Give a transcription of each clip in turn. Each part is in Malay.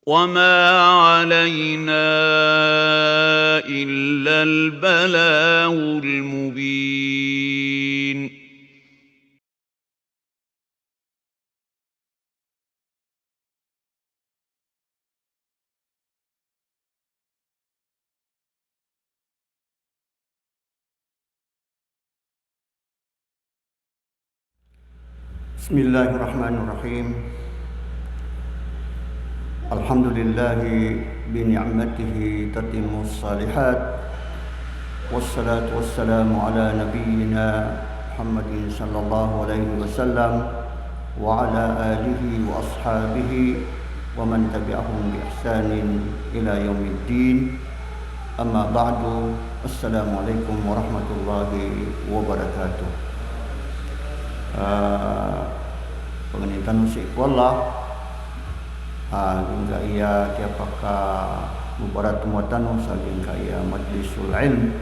وما علينا إلا البلاغ المبين. Bismillahirrahmanirrahim. Alhamdulillahi bini'matihi tatimmus salihat. Wassalatu wassalamu ala nabiyyina Muhammadin sallallahu alaihi wasallam wa ala alihi wa ashabihi wa man tabi'ahum bi ihsanin ila yaumiddin. Amma ba'du. Assalamualaikum warahmatullahi wabarakatuh. Penganitan musik wallah hingga ia tiapaka mubarat muatan saging kaya majlisul ilm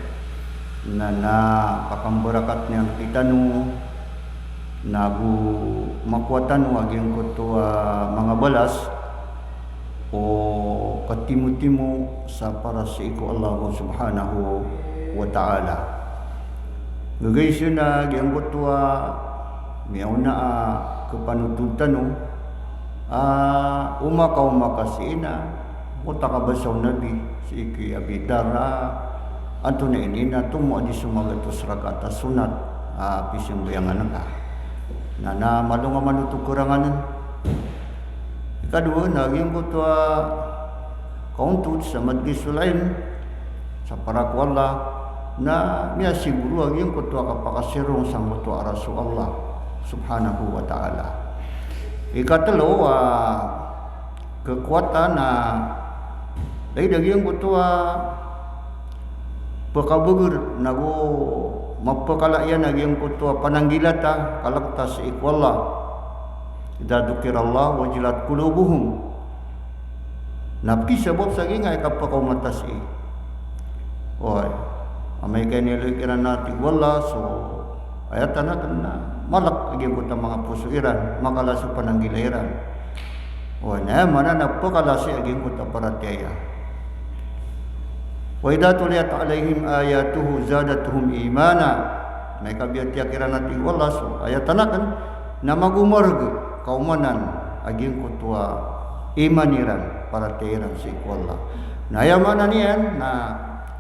nana pakamberakat kita nu nagu makuatan waging kutua mga balas o katimu-timu sa para sa iku Allah subhanahu wa ta'ala. Gagaysin na giyang kutua miyaw na kepanututan umaka siina utakabasaw nabi si iki abidara ato na inina tumo di sumagatos ragata sunat pisang bayangan ka na malunga manutuk kuranganan. Ikadua naging kutua kauntut sa majlisul ilm sa para kuala na miya siguro aging kutua kapakasirong sang kutua Rasulullah subhanahu wa ta'ala. Ikatlo kekuatan dari daging kutua pekabugur nagu mapakalayan naging kutua pananggilata kalaktas ikwallah idza dzukirallah wajilat qulubuhum napki sebab saging ay kapakaw matasi oy amay kay nilikiran natin wala so ayatan na kana malak aging kuta mga pusuiran makalaso pananggilairan o na mana napakalasi aging kuta parataya. Wa idza tuliyat alaihim ayatuhu zadatuhum imana may kabiyat yakiran natin wala so ayatan kan na magumorg kaumanan aging kutua imaniran paratayaran si wala na yamanan niyan na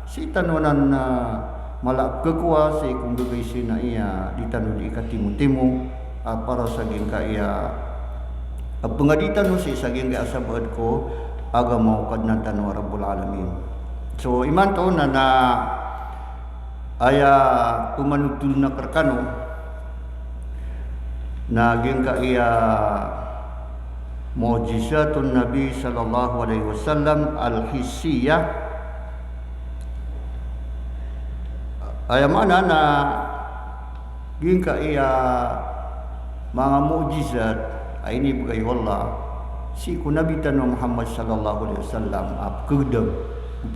si tanunan na malak kekuwa sa ikong gagaysin na iya ditano di katimu-timu para saging kaya pengaditan mo si saging kaya sabad ko aga mau kadnatan wa rabbul alamin. So iman to na aya pumanutul na karkano naging kaya mu'jizatun nabi sallallahu alaihi wasallam al-hissiyah ay mana na gingka iya mga mukjizat ay ini bagay wallah si kunabitan ng Muhammad sallallahu alaihi wasallam kudam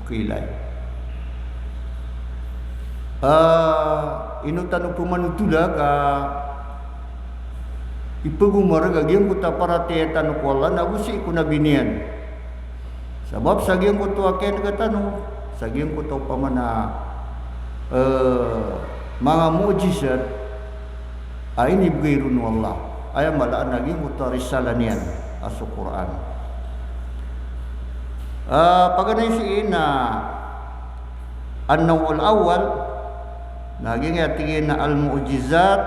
kilay inutan pumanutula ka ipagumar gagyan ko ta para tetan ko wala nagu si kunabinian sabab sagyan ko to aken katano sagyan ko to pamana mga mukjizat ay inibigay wallah ay malaan naging utarisalan niyan sa Quran. Paganay siin na an-naw'ul awwal naging atingin na al-mu'jizat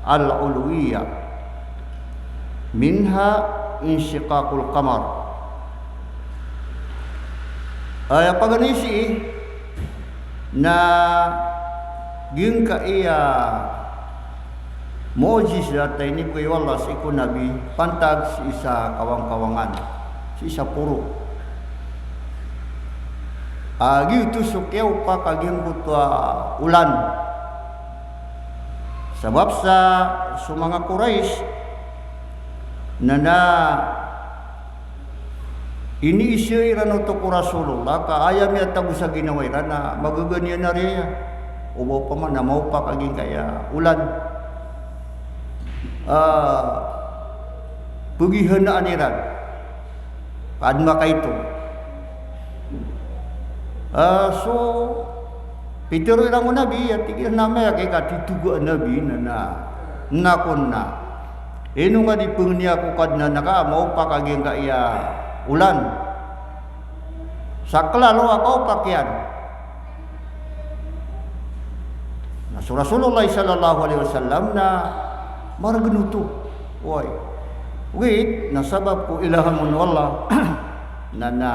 al-ulwiyya minha insyiqaqul qamar. Ay paganay siin na ging ka iya mukjizat tay ni kuy wallah si ku nabi pantag si isa kawang-kawangan si isa puro agi tusukyaw pa kaging kutwa ulan sabab sa mga Quraish na iniisya iran to ko Rasulullah ka ayam ya tago sa ginawa iran na magaganyan na riya ubo pa man na mau pa kaging kaya ulan pugihan na aniran Paad maka itu. So pitero irang nabi ya tigir nama ya kay katitugo nabi na kunna. Ino nga di pengnia ko kad na naka mau pa kageng ka iya ulan. Sakla lo ako pakyan. Nah, Rasulullah sallallahu alaihi wasallam na margenuto. Woi. Wait, nasabab ko ilahan mo Allah na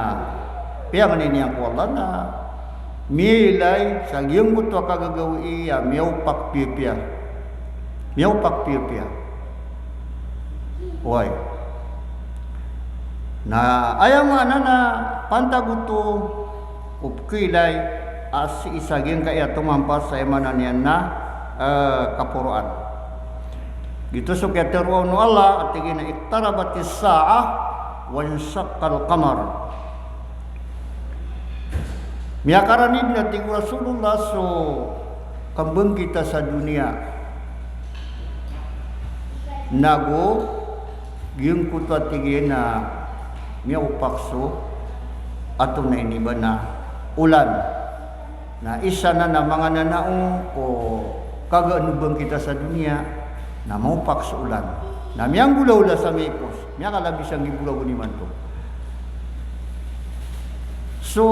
piyang ini ang ko Allah na milay sa giyong ko to kagagawi iya miyaw pakpipya. Miyaw pakpipya. Woi. Na ayam na pantaguto upkilay as isaging kaya tumampas sa emananian na kapuruan. Gitu so kaya teruan Allah at tigina iktarabatis sa'ah wa insaqqal qamar. Miyakaranid na tigu Rasulullah so kambang kita sa dunia. Nago giyong kutwa tigina miya upakso ato na iniba na ulan. Na isa na mga nanaong o kagaanubang kita sa dunia na maupak sa ulan. Na miyang gulaw-ula sa mipos. Miya kalabis ang gibulaw ni man to. So,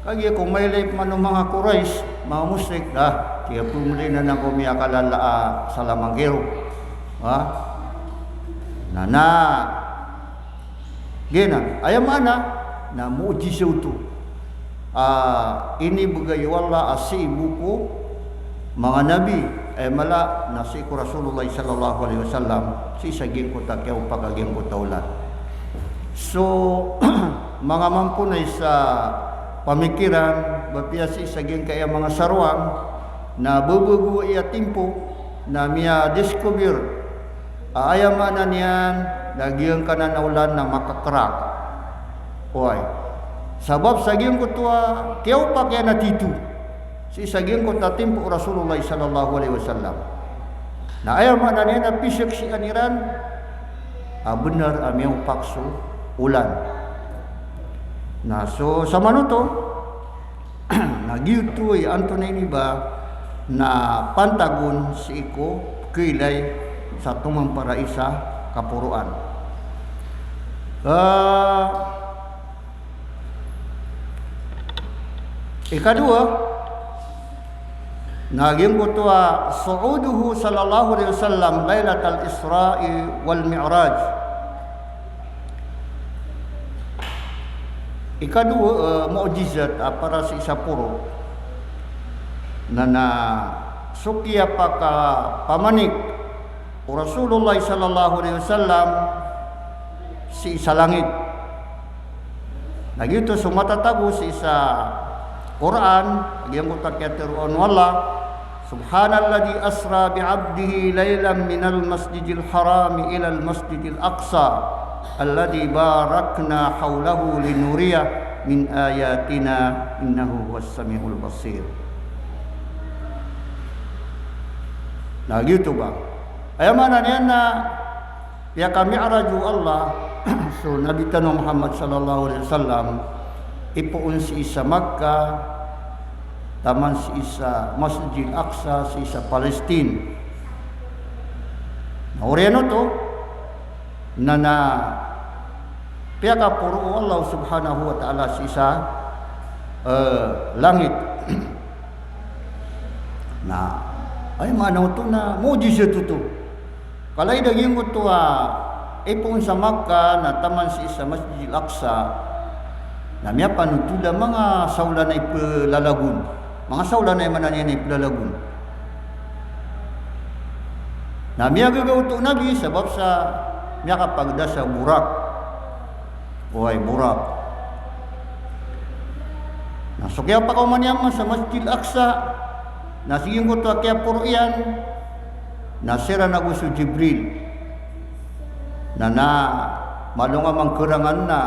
kaya kung may life man ng mga Quraysh, mga musik, kaya pumuli na nang kumiya kalala sa lamanggero. Na, gina, ayam mana na mu'jizaw to. Ini bagay wala asi ibuko mga nabi mala na si Rasulullah sallallahu alaihi wasallam si saging ko takyaw pagaging ko taulan. So mga mampunay sa pamikiran bapia si saging kaya mga sarwang na bubugo iya timpo na miya discover ayamanan niyan dagiang kanan na ulan na makakrak. Oy. Sabab saging ko tua kiyaw pa kaya natitu. Si saging ko tatimpo Rasulullah sallallahu alaihi wasallam. Na ayaw man na na pisik si aniran. Benar amiyang pakso ulan. Na so sa manuto nagyuto ay anto na ini ba na pantagon si iko kilay sa tumang paraisa kapuruan. Ikadua naging kutwa su'uduhu sallallahu alaihi wasallam lailatul Isra'i wal Mi'raj. Ikadua mukjizat para si sapuro na sukiya pa ka pamanik Rasulullah sallallahu alaihi wasallam si isa langit. Nagito sumatatago si isa Quran yang mutakiatirun wallah subhanalladzi asra bi'abdihi laylan minal masjidil haram ila al masjidil aqsa alladzi barakna hawlahu linuriyah min ayatina innahu huwas samiul basir. Nah gitu bang. Ayam mana niyan na ya kami araju Allah so Nabi Tanah Muhammad sallallahu alaihi wasallam ipuun si isa Makkah taman si isa Masjid Aqsa si isa Palestine. Na oriano to na piyaka puro Allah subhanahu wa ta'ala si isa langit. Na ay manaw to na mujizat to. Kalay daging mo to ipuun sa Makkah na taman si isa Masjid Aqsa. Namya panutuda mga saula na ipelalagun. Mga saula na mananya na ipelalagun. Namya gagawto Nabi sebab sa miya kapagda sa burak. Buhay burak. Nasukya pa kaumanyaman sa Masjid Aqsa. Nasiging ko to kaya puro iyan. Nasira na gusto Jibril. Na malunga mangkerangan na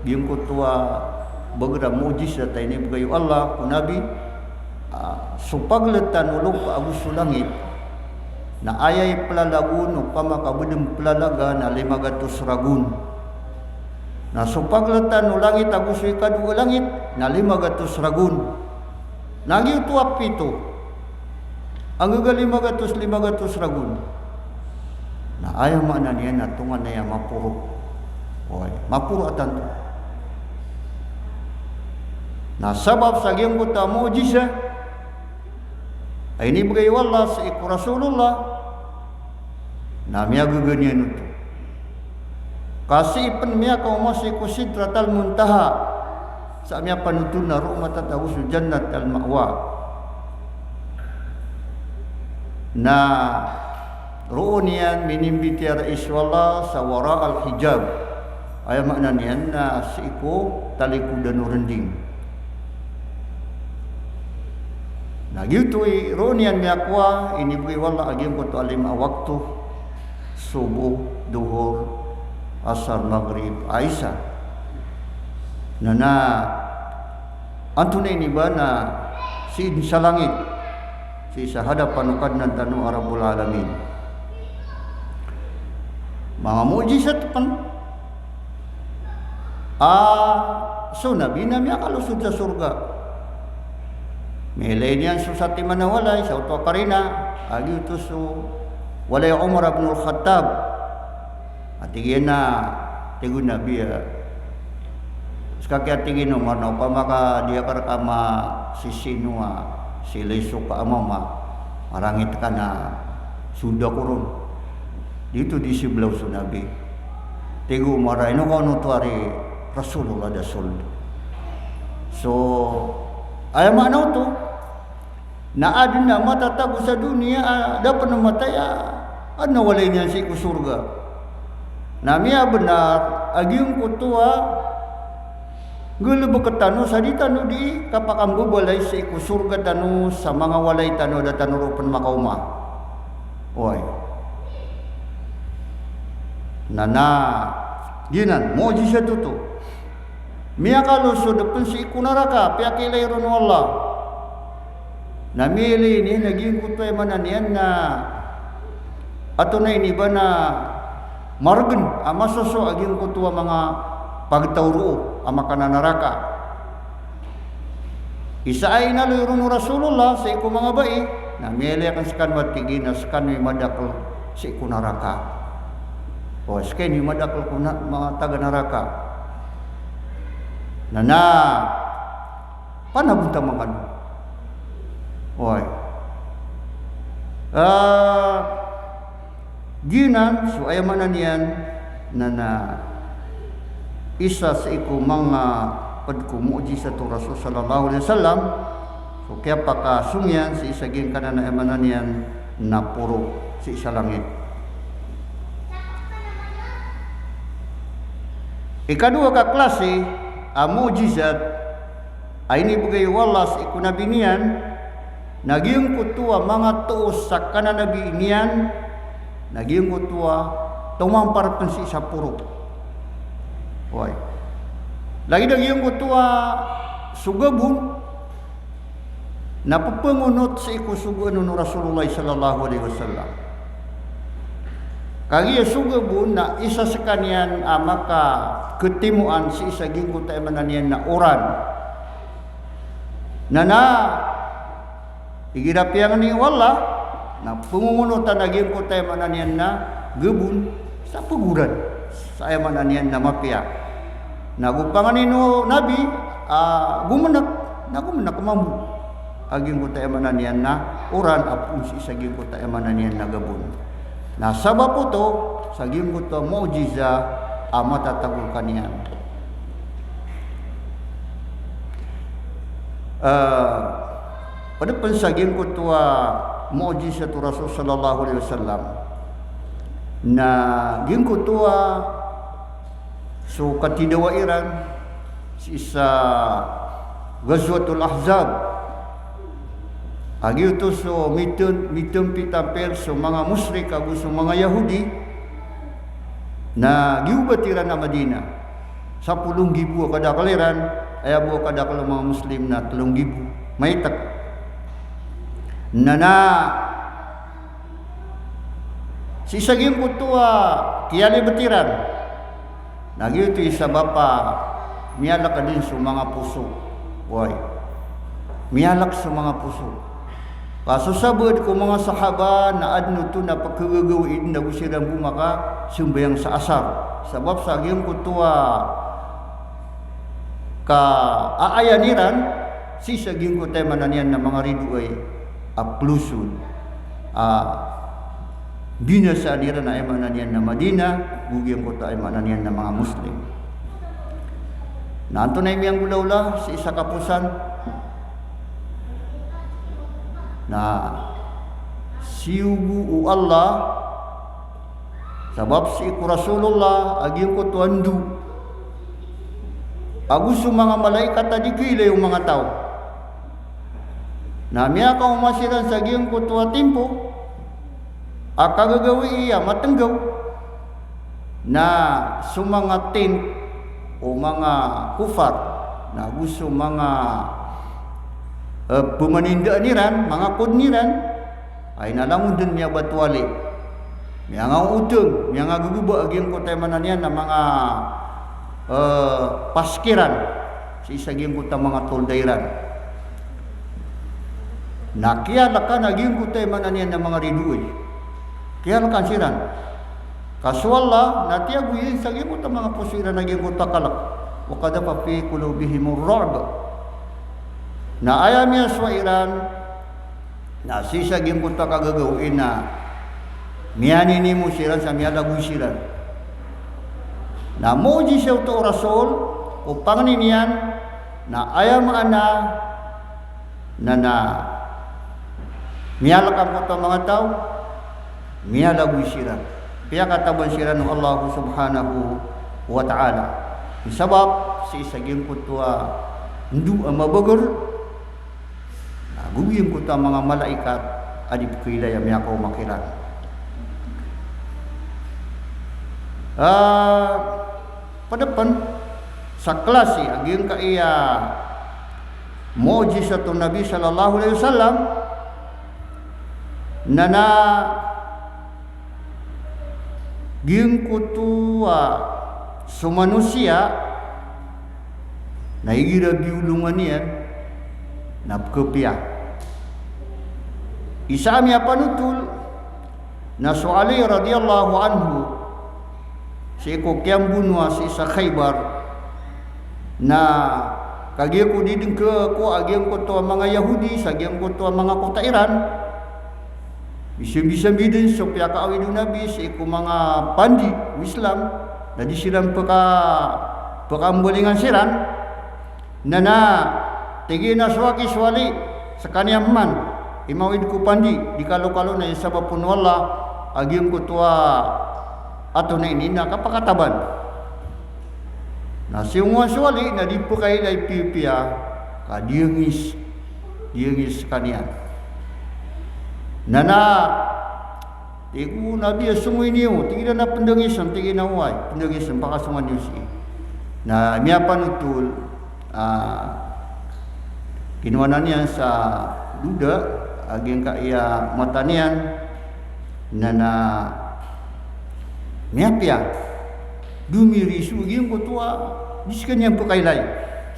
yung kutwa bagra mujizat ini bagayo Allah ku Nabi supagletan ulog pa agus langit na ayay pelalagun upama kabudem pelalaga na 500 ragun Na supaglatan no langit agusoy kadua langit na 500 ragun. Nagi tuap pito. Ang gaga 500 ragun. Na ayaw mana niya na tungan na yung mapuro. Oy, mapuro atan to. Na sabab sa giyang buta mu'jiza ay nibigay wala sa iku Rasulullah na miya gaganyan ito. Kasi ipan miya kaumasi ko Sidratal Muntaha sa miya panutun na ru'mat at awusu jannat al-ma'wa na roon yan minimbiti iswala sa wara al-hijab ay makna niyan na si iko talikudan urending na gito'y roon yan miyakwa inibigay wala aging ko to alim waktu subuh, duhur, asar, maghrib, aisa na antunay ni ba na si sa langit si sa hadapan ukad ng tanong Arabul Alamin mga mujizat pan so nabi na miya kalusod sa surga milay niyan so sa timanawalay sa utwa karina agi ito so walay Umar ibn al-Khattab at tigyan na tigun na biya skakya tigin no marno pa maka dia karakama sisinua silay suka amama marangit ka na suda kurun dito di si Blau Sunabi tigu maray no kano tuari Rasulullah Dasul so ay manaw to na adun na matatago sa dunia dapat namatay ano walay niya si kusurga namiya benar agyong kutua gulo bakatano sa di tano di kapakambo balay sa ikusurga tano sa mga walay tano da tanurupan makauma oy nana ginan moji siya tuto miya kaluso depan si ikunaraka piyakilay ron wala namili ni naging kutuay mananian na ato na ini ba na margen amasoso aging kutua mga pagtawro ama kananaraka isa ay naluyron Rasulullah sa iku mga bai na mele kan skan matigi na skan may madakal sa iku naraka o skan may madakal kuna mga taga naraka na panabunta mga ano oy ginan so ay manan yan na isa sa iku mga padko mu'jizat Rasul sallallahu alaihi wasallam so kaya pakasungyan si isa gin kanan na emanan yan na puro si isa langit ikadua ka klase mu'jizat ay nibigay wala sa iku nabi niyan naging kutua mga tuos sa kanan nabi niyan naging kutua tumampar pen si isa puro oy lagi naging kutua sugabun napapangunot sa iku sugun no Rasulullah sallallahu alaihi wasallam kagi sugabun na isa sa kanyan maka ketimuan si isa gingko ta mananian na oran nana igirapiang ni wala na pangungunutan naging ko tayo mananian na gebun sa paguran sa ay mananian na mapia nagupangan nino nabi gumanak mambu aging ko tayo mananian na uran apun si saging ko tayo mananian na gabun na sabab po to saging ko to mu'jiza matatagol kaniyan pada pensaging ko to mu'jizat Rasul sallallahu alaihi wasallam na gingko tua so katidawairan sa Ghazwatul Ahzab agi ito so mitun pitapel so mga musyrik ag so mga Yahudi na giubatiran na Madina 10,000 kada kaliran ay abo kada kala mga Muslim na 3,000 maitak nana si saging kutua kiyali betiran Nagi itu isa bapa mialak ka din sa mga puso. Why? Mialak sa mga puso. Kaso sabad ko mga sahaba na adno to na pagkagawin na gusirang bumaka sumbayang sa asar. Sabab sa aging kutuwa ka aayaniran si saging kutay mananian na mga ridu ay aplusun. Binasa nira na ay mananian na Madina, bugyan ko ay mananian na mga Muslim. Nanto na imiyang gulaula sa isa kapusan na siyugu u Allah sabab si Rasulullah aging ko tuandu agus mga malaikat tadi kila yung mga tao na miya ka umasiran sa aging ko tuwa timpo akagagawi iya matenggaw na sumangatin o mga kufar na gusto mga pumaninda niran, mga kudniran ay nalangon din niya batwali niya nga utang, niya nga guguba aging kutay mananian na mga paskiran sa isaging kuta mga toldairan nakiyalakan aging kutay mananian na mga riduoy kaya lakan siran kasuwala natiaguyin sa gimot ang mga pusiran na gimot takalak o kada pa fi kulubihimur ra'b na ayam niya swairan na sisa gimot takagagawin na miyani ni mo siran sa miyalaguy siran na moji siya ito rasul upang niniyan na ayam ana na miyalakan ko ito mga tao miyalaguy siran kaya kataban siran ng Allah subhanahu wa ta'ala isabab si isaging kutwa ndu ang mabagar nagugiyong kutwa mga malaikat adip kilay ang miyakaw makiran padapan sa klase aging kaiya mu'jizatun Nabi sallallahu alaihi wasallam na giyong kutuwa sa manusia na igirabiulungan niyan napkapya isa miya panutul na so Ali radiyallahu anhu si ko kiyang bunwa si isa Khaybar na kagiyang ko diding ko agiyang ko to mga Yahudi sa agiyang ko to mga kutairan bisa bidin so pia ka awidu Nabi sa iku mga pandi Islam na di silang pakambulingan siran na tigi na suwaki swali sa kaniyang man imawid ko pandi di kalo-kalo na isabab pun wala agim ko tuwa ato na ini na kapakataban na siyungan swali na di po kayo na ipipia ka diyangis kaniyang nana iku Nabi sungguh niyo tingin na pendengisan tingin na uway pendengisan pakasungan niyo si na miyapan utul kinuanan niya sa duda aging kaya matanian na miyapya dumirisu aging kutua diskan yang pakailay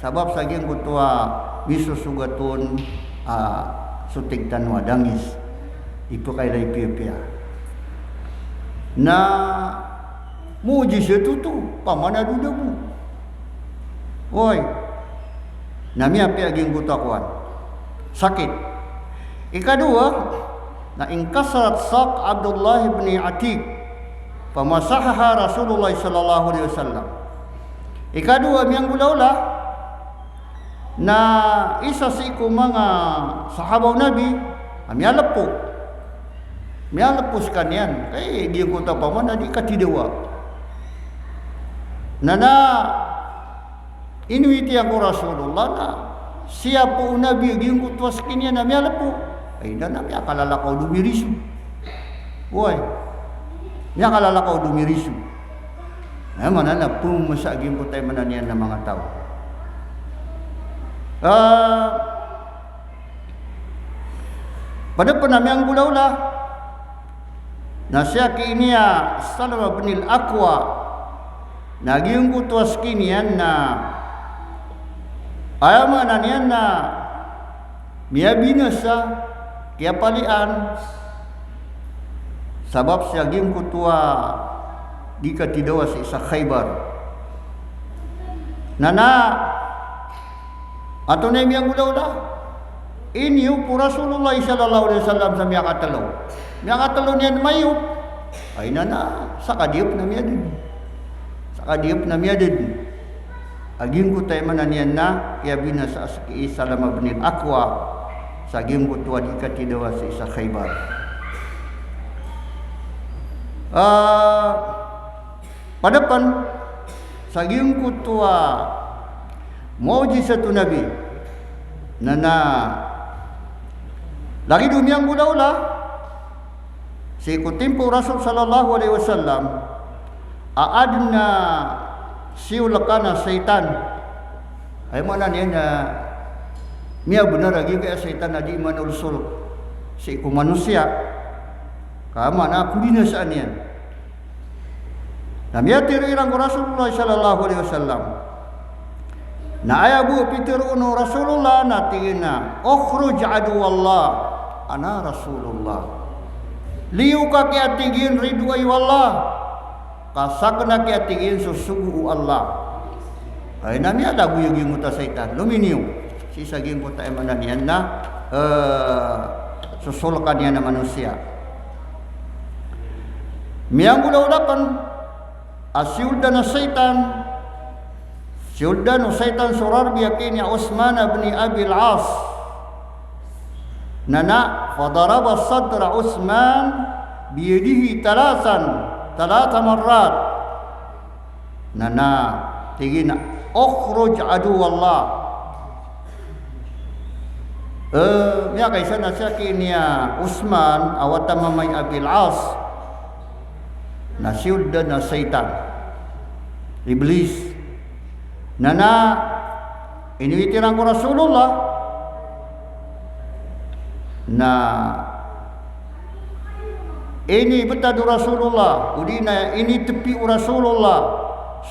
sabab sa aging kutua miso sugaton sutig tanwa dangis ipo kay lay pia na mujis itu tu pamana duda bu oi nami apa aging gutakuan sakit ikadua na ingkasrat saq Abdullah bin Atiq pamasahaha Rasulullah sallallahu alaihi wasallam ikadua miyang gulaula na isa si ko mga sahabaw Nabi amyalapo mialapos kanyan kay di ko ta paman adi katidawa nana inuiti ako Rasulullah na siya po Nabi di ko tuwas kanya na mialapo ay na mi akalalakaw dumirisu why mi akalalakaw dumirisu na manana pumasagim ko tayo mananian ng mga tao pada panami ang gulaula na siya kiiniya Salama bin al-Aqwa Naging kutuas kinian na ayaman niyan na miya binasa kaya palian sabab siya gim kutua di katidawa sa isa Khaybar. Nana ato na miyang ula-ula inyo po Rasulullah sallallahu alaihi wasallam sa miya katalo niyan mayo ay nana sa kadiyop na miya din. Kadiyop na miya din. Aging ko tayo mananian na kaya binasa sa isa lama benin akwa sa aging ko tuwa di katidawa sa isa Khaybar. Padapan sa aging ko tuwa mu'jizatu Nabi na lagi dumiyang ula-ula si kutimpo Rasul sallallahu alaihi wasallam aad na siulakana syaitan ay mana niya na miya benar lagi kaya syaitan na di manulsul si iku manusia kama na binasaan yan na miya tirirang ko Rasulullah sallallahu alaihi wasallam na ayabu pitiruno Rasulullah na tingin na ukhruj adu Allah ana Rasulullah liu ka kaya tingin ridway wallah kasakna kaya tingin susugu Allah ay nami ada guyog muta syaitan luminiw si saging muta emanan yan na susulkan yan na manusia miyang ula-ulapan asyulda na syaitan syulda no syaitan surar biyakin ya Uthman bin Abi al-As nana fadaraba sadra Uthman biyadihi talata marrat nana tigina ukhruj adu Allah miya kaysa na siya kiniya Uthman awata mamay Abil As na siyudda na syaitan iblis nana iniwitiran ko Rasulullah na ini betadu Rasulullah udina ini tepi Rasulullah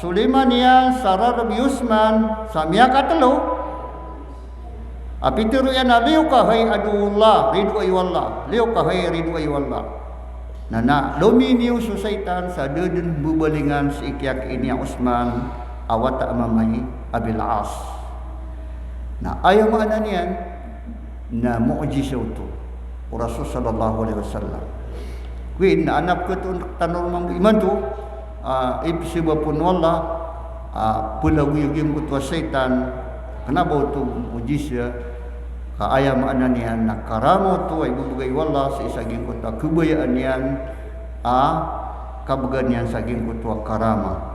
Sulemania sarar bi Uthman samia katelo apitiru ya liu ka hay adullah ridwai wallah liu ka hay ridwai wallah nana dominiu su syaitan sa deden bubalingan si ikyak ini Uthman awata amamai Abil As na ayaw maana niyan na mu'jizah itu Rasul sallallahu alaihi wasallam Win na anak ko to tanor mang iman to ibsiba pun wallah pulawiyugim ko to syaitan kenapa to mujizya ka ayam ananian nakaramo to ay bubugay wallah sa isaging ko ta kubayaan yan kabagan yan saging ko to karama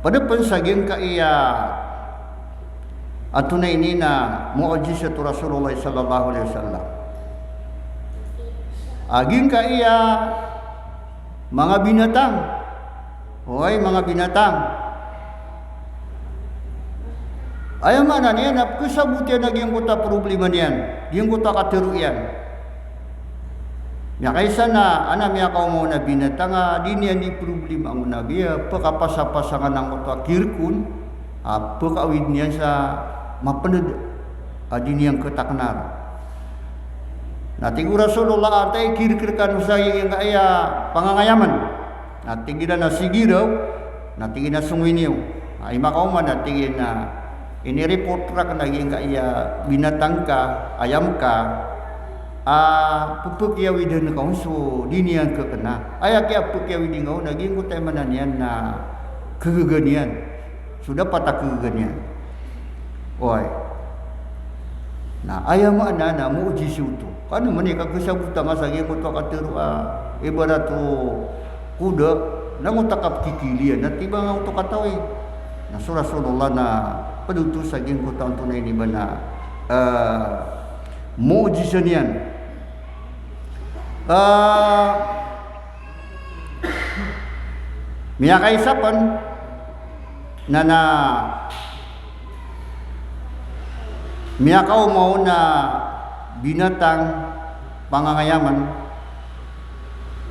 pada pensaging ka iya ato na ini na mu'jizatu Rasulullah sallallahu alaihi wasallam aging ka iya mga binatang hoy mga binatang ayaw mana niya na kasabuti naging kuta problema niyan yung kuta katiruyan ya kaysa na ana miya ka mo na binatang di niya ni problema ang nabiya pagkapasapasangan ng kuta kirkun pagkawid niya sa mapened adin yang ketaknar nati Rasulullah atay kir-kirkan usay yang kaya pangangayaman nati gina na sigiraw nati gina sungwiniw ay makauman nati gina ini report rak naging kaya binatang ka ayam ka pupukyawi din ka so dini yang kekena aya kaya pupukyawi din ka naging kutay mananian na kegeganian sudah patah kegeganian oi nah ayam mana na mu'jizah itu kan menika kesabutan masagi ko to katiru ibarat to kuda nang utakap kikilian na tiba nga to katawi na Rasulullah na padutus saging ko taon tunay ni bana mu'jizah niyan miya kaisapan na miya kau mau na binatang pangangayaman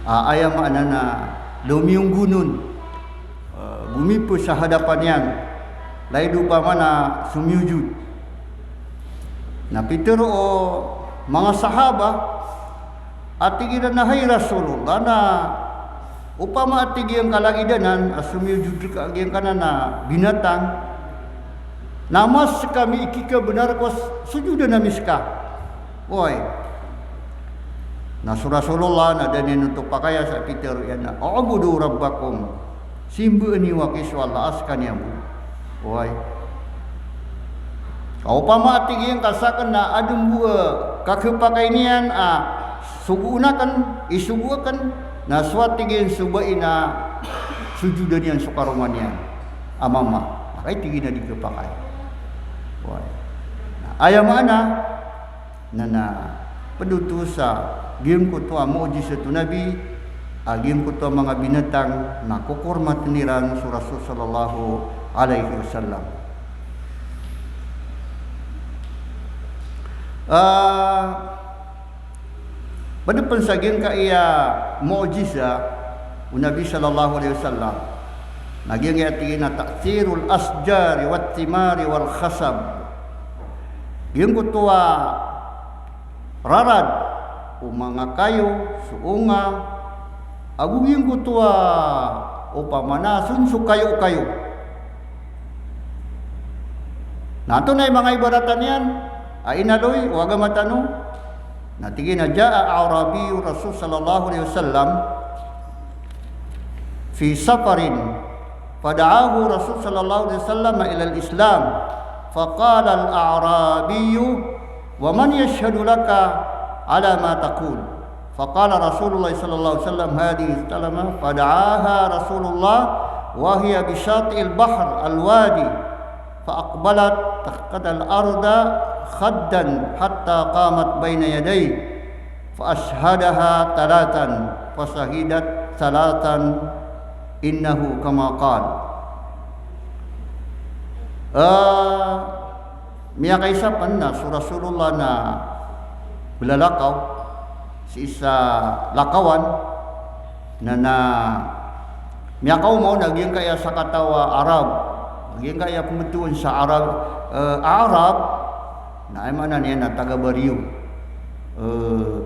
ayam anana lumiung gunun bumi pu sa hadapan yang lai dupa mana sumyujud na pitero mga sahaba atigi na hay Rasulullah na upama atigi ang kalagidanan sumyujud ka ang kanana binatang namas kami ikika benar kos sujudan namiska oi na Rasulullah na danin untuk pakaya sa Peter yan na ubudu rabbakum simbu ni wa kiswala askan yamu oi upama atigi ang kasakan na adum kakepakainian sugunakan isuguakan na swatigi subaina sujudan yang sukaromanian amama makai tigi na dikepakai ayam mana nana pedutusa gim kutua mujizat nabi agim kutua mga binatang na kukurmat niran su Rasul sallallahu alaihi wasallam pada pensagin ka iya mujizat nabi sallallahu alaihi wasallam Naging yatiin na taksirul asjari wat timari wal khasab. Yung kutua rarad mga kayo suunga agung yung kutua upamana sunsu kayo-kayo. Nato na yung mga ibaratan yan inaloy waga matano natigin na jaa Arabi Rasul sallallahu alaihi wasallam fi safarin فدعاه رسول صلى الله عليه وسلم إلى الإسلام فقال الأعرابي ومن يشهد لك على ما تقول فقال رسول الله صلى الله عليه وسلم هذه الكلمة فدعاها رسول الله وهي بشاطئ البحر الوادي فأقبلت تحت الأرض خدا حتى قامت بين يديه فأشهدها ثلاثا فشهدت ثلاثا innahu kama qala miya kaisapan na su Rasulullah na belalakaw si isa lakawan na miya kaw mo naging kaya sa katawa Arab naging kaya pumutuon sa Arab na ay mana niya na taga Bariyo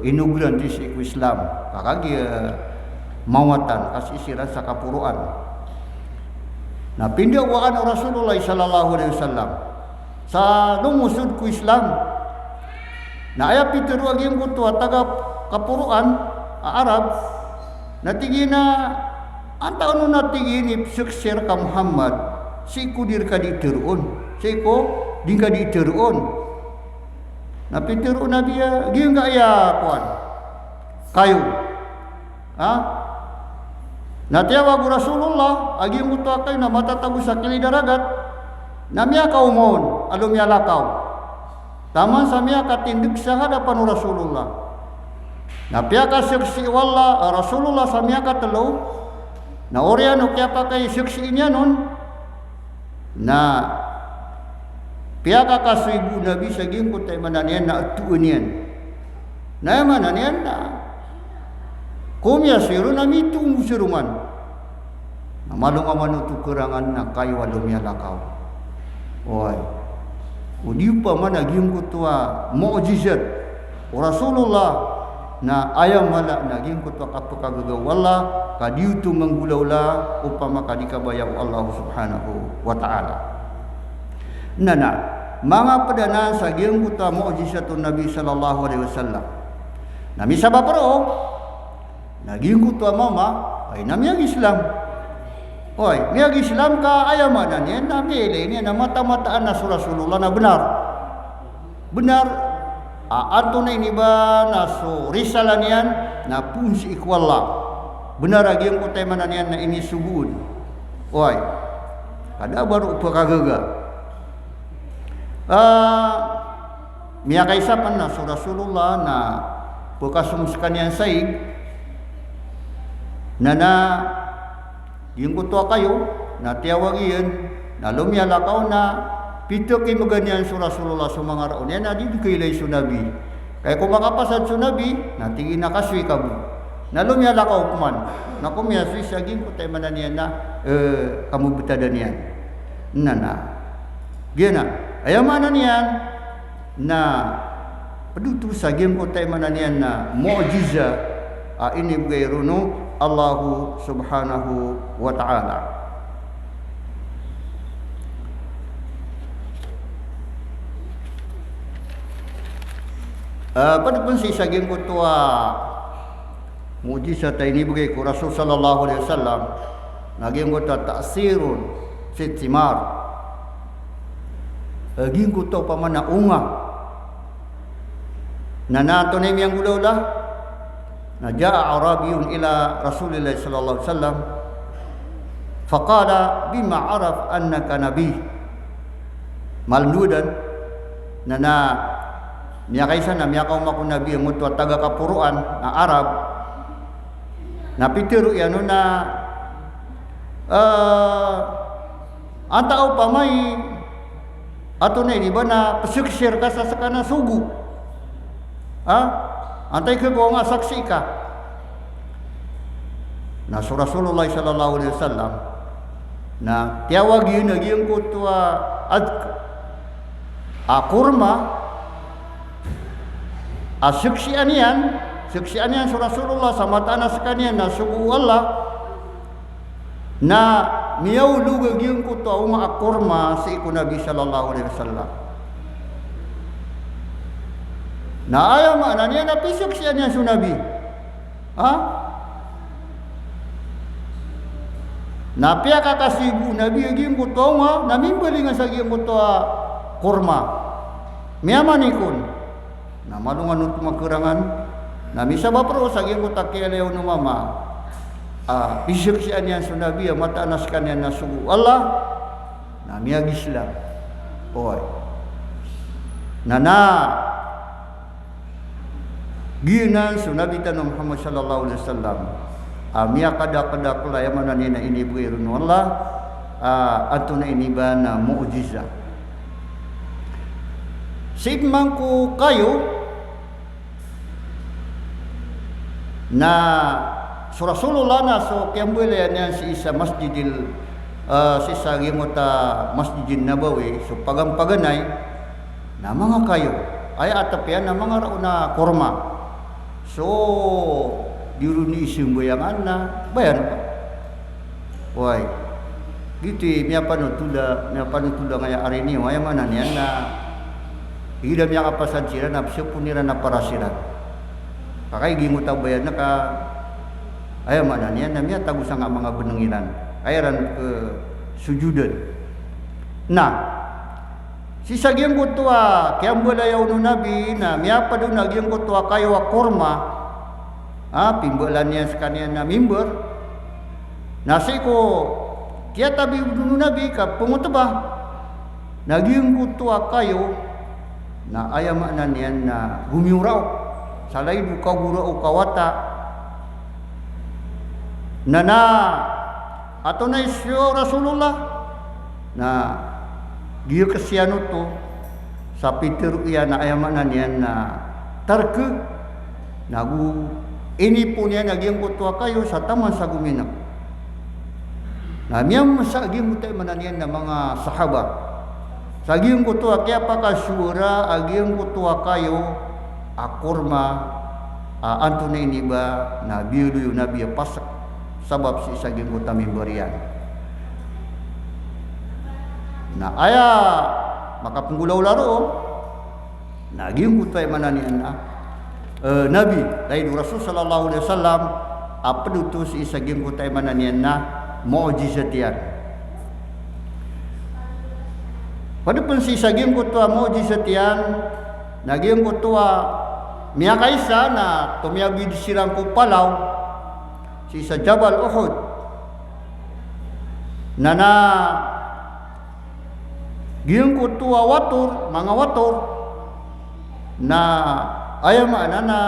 inugran di sa Islam kakagi mawatan kasih siran sa kapuruan. Nah pindawaan Rasulullah sallallahu alaihi wasallam sa lumusud ku Islam. Nah aya piteru agi ang kutua taga kapuruan Arab natigina antaon natigini suksir ka Muhammad siku dir ka diteruon siko ding ka diteruon. Nah piteru nabi gi enggak ya kuan kayu Natiawa ku Rasulullah agi mutua kayo na matatago sa kilidaragat na miya kaumon alum miya lakaw taman sa miya katindig sa hadapan Rasulullah na piya ka siksi wala Rasulullah sa miya katelo na oriano kaya pa kay siksi niya nun na piya ka kasuibu nabi sa gingkot ay mananian na atuan yan na mananian na kumya siru nami tunggu siruman. Namalong aman itu kerangan na kayo alum ya lakaw. Oi. Udi pa man naging kutua mukjizat Rasulullah na ayam malak naging kutua kapakagaw wala kadiu tu menggulaula upama kadikabayaw Allah Subhanahu wa taala. Nana mga padana sa giyang kutua mukjizatun Nabi sallallahu alaihi wasallam. Nami sabab ro naging kutua mama ay namiyang Islam. Oy, miyang Islam ka ayaman na niya na mili niya na mata-mataan na su Rasulullah na benar. Benar ato na iniba na su risalan yan na pun si ikwalla. Benar lagi ang kutay manan yan na ini subud. Oy, kada baru pagagaga. Miyang kaisapan na su Rasulullah na pagkasumuskan yan saig na yung kutua kayo na tiyawag iyan na lumyalakaw na pito kay maganyan su Rasulullah sa mga raon yan na di kailay su Nabi Kaya kung makapasad sa Nabi, na tingin na kaswi ka mo. Nalumya la ka upman. Na kung may aswi siya, ko tayo mananiyan na kamu betada niyan. Na. Gina. Ayamanan niyan na paduto sa game ko tayo mananiyan na mu'jiza ini gayruno Allahu subhanahu wa ta'ala. Pada pun si saging ko tua mujizat ini bagi ku Rasul sallallahu alaihi wasallam naging ko ta ta'sirun fi timar aging ko to pamana unga nanato ni yang gulaw na jaa arabiyun ila Rasulillah sallallahu alaihi wasallam faqala bima araf annaka nabi malnudan nana niya kaysa na miya kaumakong nabi ang mutuwa taga kapuruan na Arab na pitiro yan na ang tao pa may ato na di ba na pasiksir ka sa saka na sugu antay ka nga saksi ka na sa Rasulullah sallallahu alaihi wasallam na tiyawag yun naging kutuwa kurma saksian yan sa Rasulullah sa mata na sa kanya na sugu Allah na miyaw lugag yung kuto umakurma sa iku Nabi sallallahu alaihi wasallam na ayaw maana niya na pisaksian yan sa Nabi na piya kakasibu Nabi yung kuto nga namimbali nga sa yung kuto kurma miyamanikon na malungan nung kumakurangan na misa ba pro sa giyang kutakelew no mama pisik siya niyan sa Nabi matanas kanya na sugu Allah na miyag Islam oy nana ginan sa Nabi tanong Muhammad sallallahu alaihi wasallam miya kada kula yaman na ini buirun Allah ato na ini ba na mu'jiza sigman ko kayo na so Rasulullah na so kiyambula yan si isa masjidil si isa gimota masjidin Nabawi so pagampaganay na mga kayo ay atap yan na mga rauna korma so diuro ni isimboyangan na bayan pa why gitu miya panutuda ngaya ari niyo ay manan yan na hidam yang kapasan sila na sipunira na para sila kakay gimutaw bayan na ka ayaw manan yan na miya tagusan nga mga benengilan ayaran ke sujudan na si sagyang kutua kaya mbalayaw no Nabi na miya pa doon nagyang kutua kayo kurma pimbalan niya sa kanya na member nasi ko kaya tabi no Nabi ka pumunta ba nagyang kutua kayo na ayamanan yan na gumiuraw salay duka gura o kawata na ato na isyo Rasulullah na giyo kasyano to sa Peter iya na ayamanan yan na tarke nagu ini po niya naging kutwa kayo sa taman sa guminak na miyam sa aging mutay mananian na mga sahaba sa aging kutwa kaya pa kasyura aging kutwa kayo akurma anto na ini ba na biyo na biya pasak sabab si saging utami berian na aya makapenggulaw laro naging kutay mananian na Nabi dari Rasul sallallahu alaihi wasallam apa dutus si saging kutay mananian na mu'jizatian pada pun si saging kutwa mu'jizatian naging kutwa miya kaysa na tumiyabi disirang ko palaw si sa Jabal Uhud na giyong kutwa mga wator na ayaw maana na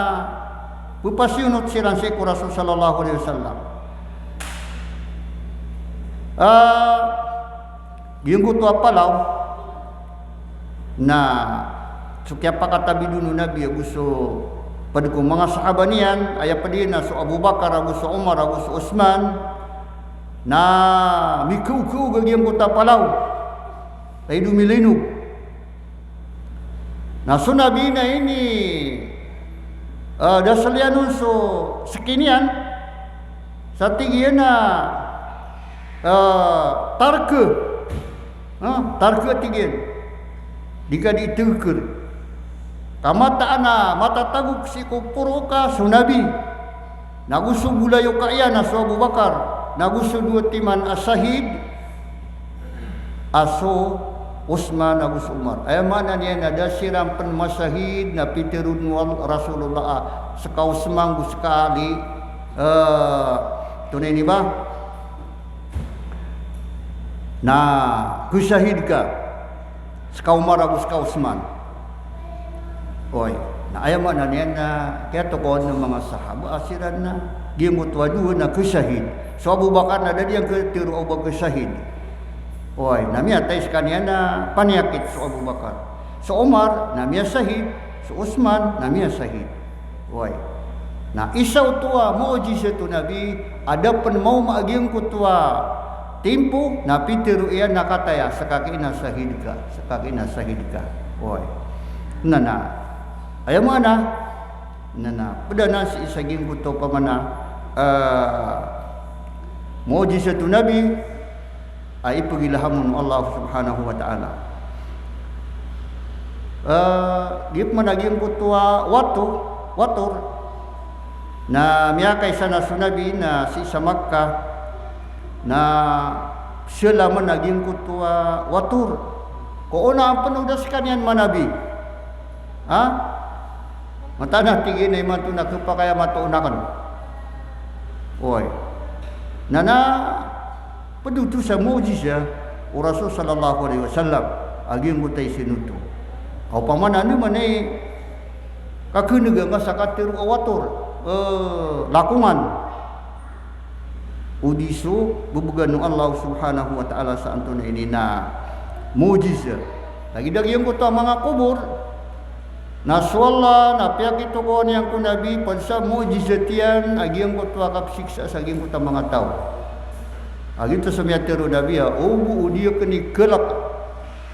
pupasyunot silang si Rasul sallallahu alaihi wasallam giyong kutwa palaw na Sukiapa kata bidunu Nabi aguso pada ko mga sahabanian aya padina so Abu Bakar, aguso Umar, aguso Utsman na miku gagiyang kota Palau ay dumilinug. Na so Nabi na ini dasalianun so sekinian sa tigiyan na tarke tigiyan dika ditukar kamata na matataguk si kupuruka so Nabi naguso bulayo kaya na so Abu Bakar naguso dua timan asahid aso Utsman agus Umar. Ay mana niya na dasiram pen masahid na piterun wal Rasulullah sekau semanggu sekali tunai ni ba na kusahid ka sekau Umar agus sekau Utsman. Oy, na ay mana niya na kaya tokon ng mga sahaba asiran na gimut wadu na kusahid. So Abu Bakar na dadi yang ketiru Abu kusahid. Oy, namia tais kaniana panyakit so Abu Bakar. So Umar namia sahid, so Utsman namia sahid. Oy. Na isaw tua mu'jizatu Nabi ada pen mau maagiang kutua timpu na pitiru iya nakataya sakakina sahid ka. Oy. Nana. Aya mana? Nana. Pedana si isaging kuto pamana mu'jizatu Nabi ay pagilahamun Allah Subhanahu wa taala. Gip managing kutua watur na miyakay sana sunabi na si sa Makkah na sila managing kutua watur. Ko una ang panudas kanyan manabi. Ha? Matana tigin ay matuna ko pa kaya matuunakan. Oy. Nana padutu sa mujizah o Rasul sallallahu alaihi wasallam aging gutay sinuto. Aw pamana ni manay kakunuga nga sakatir awator lakungan udiso bubugan ng Allah Subhanahu wa taala sa anto na ini na mujizah. Lagi daging ko ta mga kubur na swalla na piyakito ko niyang kunabi pansa mujizatian aging ko ta kapsiksa sa aging ko ta mga tao. Agito sa miyatero Nabi ubu udiyo kini kelak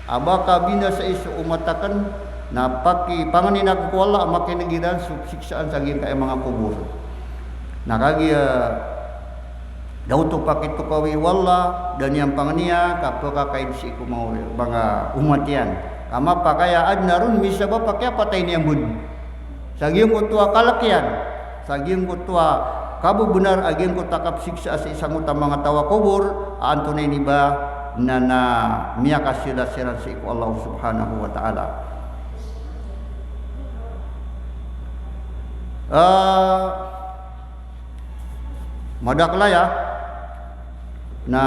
abaka bina sa iso umatakan na paki panganinag ko wala makinagiran siksaan sa aging kay mga kubur. Nakagi daw to pakito kawi wala dan yang pangania kapag kakain si ko mga umat yan. Kama pa kaya adnarun misa ba pakya patay niyang bud. Sa aging ko tuwa kalakyan, sa aging ko tuwa kabu benar ageng ko takap siksa sa isang utang mga tawa kubur anto na iniba na miya kasila siran sa iku Allah Subhanahu wa taala. Madaklaya na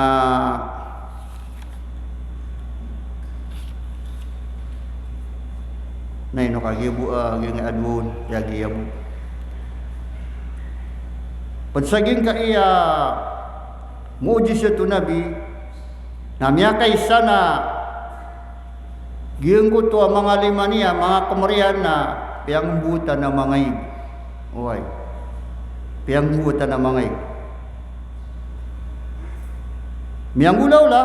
ino kagibu ageng adun yagi yabu pagsaging ka iya mujizatu Nabi na miyakay sana giyang ko to mga lima niya mga kamarian na piyang buta na mga ig. Oy. Piyang buta na mga ig. Miyang ulaw la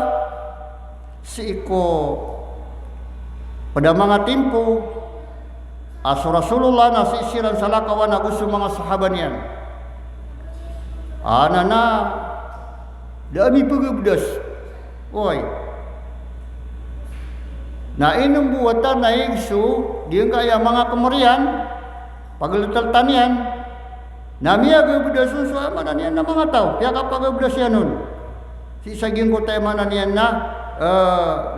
si iko pada mga timpo aso Rasulullah na si isiran sa lakawan na gusto mga sahaban yan. Anana dami pagabdas. Oy. Na inong buwatan na igso diyan kaya mga kamarian paglutal tanian namiya gabdas so mana niyan na mga tao kaya kapag gabdas yan nun si saging ko tayo mana niyan na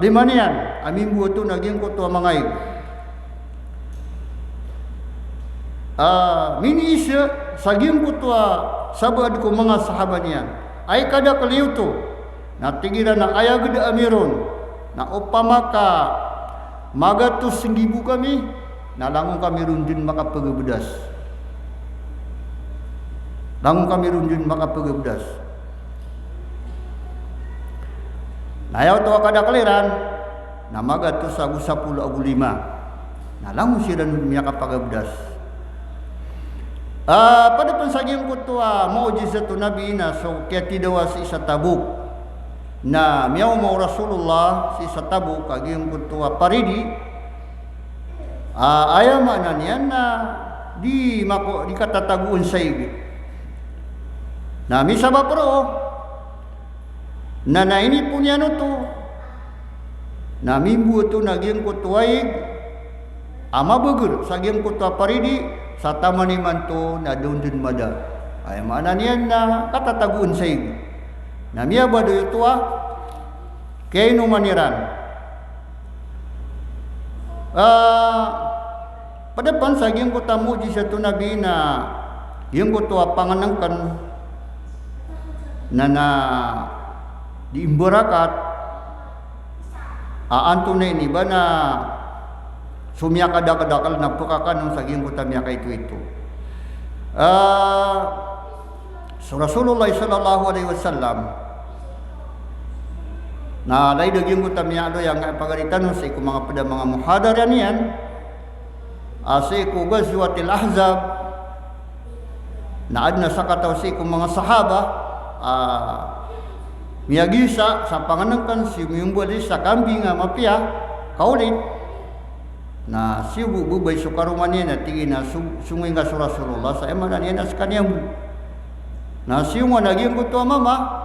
lima niyan amin buwato naging ko to mga ig. Mini isa saging ko to sabad ko mga sahabat niya ay kada kaliyuto na tigiran na ayag da amiron na upamaka magatus singgibu kami nalangon kami rundin makapagabedas langon kami rundin makapagabedas na ayaw to kada kaliran na magatus agu 10 agu 5 Nalang siran miya kapagabdas. Pada pensaging kutua mu'jizatun Nabi na so kaya tidawa sa isa Tabuk na miyaw mo Rasulullah sa isa Tabuk kaging kutua paridi ayama na niyan na di katataguan sa ibi na misa ba pro na nainit po niya no to na mimbu ito naging kutuaig ama bagur sa giyang kutua paridi sa tamaniman to na doon din mada ayama na niyan na katataguan sa ibi na miya ba do ito kaya numaniran padapan sa giyang kuta mu'jizatun Nabi na giyang kuta panganangkan na diimbarakat tunay ni ba na sumiyakadakadakal na pukakan sa giyang kuta miya kay ito so Rasulullah sallallahu alaihi wasallam na lay daging kuta miya yang pagalitan sa iku mga pada mga muhadaran yan sa iku gazwatil ahzab na adna sa kataw sa iku mga sahaba miyagisa sa panganangkan si miyumbali sa kambing nga mapia kaulit na si bubay sukaruman niya na tingin na sungoy nga sa Rasulullah sa emanan niya na sa kanyang na siyo nga naging kuto mama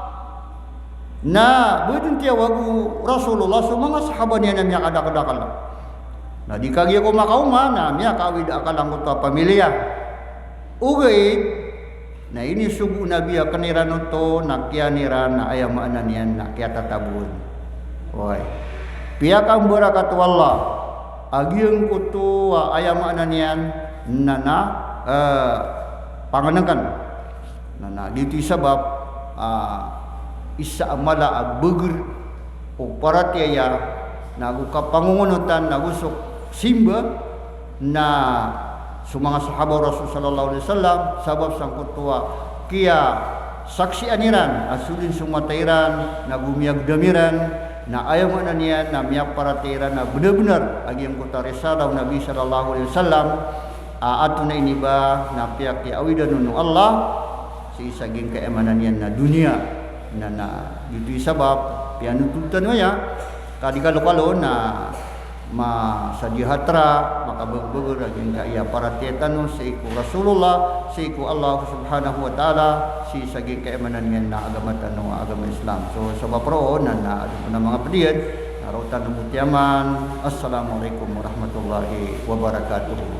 na budin tiya wagu Rasulullah so mga sahaba niya na miya kadakadakal na di kagi ko makauma na miya kawid akalang kuto pamilya ugay na ini sugu na biya kanirano to na kianiran na ayamaan niyan na kaya tatabun oy piya kang barakat wallah agiyang kuto ayamaan niyan na panganangkan na dito sabab isa amala beger o paratiya nagu kapangungunutan nagusok simba na sumanga sahabat Rasul sallallahu alaihi wasallam sabab sang kutua kia saksi aniran asulin sumatairan nagumiyag damiran na ayaw na niya na miyak paratiran na benar-benar agi ang kuta risalah Nabi sallallahu alaihi wasallam ato na iniba na piyak ti awidan nu Allah si saging keemanan yan na dunia na gitu sabab pianututan mo ya kadi kalo na masadihatra makabagbagur aging kaya para tietano sa iku Rasulullah sa iku Allah subhanahu wa ta'ala si saging keemanan yan na agamatan ng agama Islam so sa baproon na mga padiyan narutan ng mutiaman. Assalamualaikum warahmatullahi wabarakatuh.